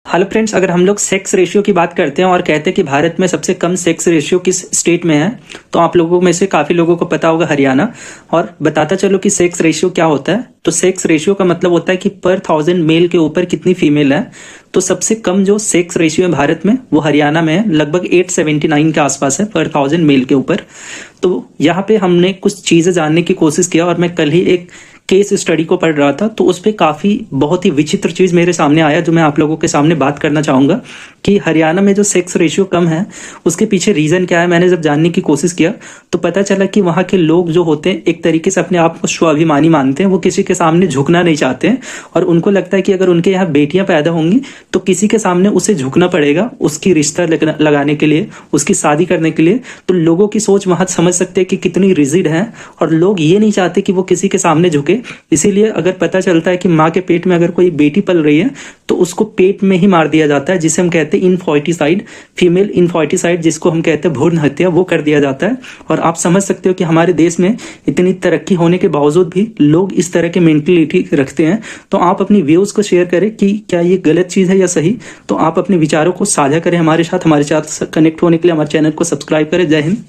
Hello friends, अगर हम लोग सेक्स रेशियो की बात करते हैं और कहते हैं कि भारत में सबसे कम सेक्स रेशियो किस स्टेट में है, तो आप लोगों में से काफ़ी लोगों को पता होगा हरियाणा। और बताता चलो कि सेक्स रेशियो क्या होता है। तो सेक्स रेशियो का मतलब होता है कि पर 1000 मेल के ऊपर कितनी फीमेल है। तो सबसे कम जो सेक्स रेशियो है भारत में वो हरियाणा में है, लगभग 879 के आसपास है पर 1000 मेल के ऊपर। तो यहाँ पे हमने कुछ चीज़ें जानने की कोशिश किया और मैं कल ही एक केस स्टडी को पढ़ रहा था, तो उस पर काफ़ी बहुत ही विचित्र चीज़ मेरे सामने आया जो मैं आप लोगों के सामने बात करना चाहूँगा कि हरियाणा में जो सेक्स रेशियो कम है उसके पीछे रीज़न क्या है। मैंने जब जानने की कोशिश किया तो पता चला कि वहाँ के लोग जो होते हैं एक तरीके से अपने आप को स्वाभिमानी मानते हैं। वो किसी के सामने झुकना नहीं चाहते हैं और उनको लगता है कि अगर उनके यहाँ बेटियां पैदा होंगी तो किसी के सामने उसे झुकना पड़ेगा उसकी रिश्ता लगाने के लिए, उसकी शादी करने के लिए। तो लोगों की सोच वहाँ समझ सकते हैं कि कितनी रिजिड है और लोग ये नहीं चाहते कि वो किसी के सामने झुके। इसीलिए अगर पता चलता है कि माँ के पेट में अगर कोई बेटी पल रही है तो उसको पेट में ही मार दिया जाता है, जिसे हम कहते हैं इनफॉइटिसाइड, फीमेल इनफॉइटिसाइड, जिसको हम कहते हैं भ्रूण हत्या, वो कर दिया जाता है। और आप समझ सकते हो कि हमारे देश में इतनी तरक्की होने के बावजूद भी लोग इस तरह के मेंटलिटी रखते हैं। तो आप अपनी व्यूज को शेयर करें कि क्या ये गलत चीज़ है या सही। तो आप अपने विचारों को साझा करें हमारे साथ कनेक्ट होने के लिए हमारे चैनल को सब्सक्राइब करें। जय हिंद।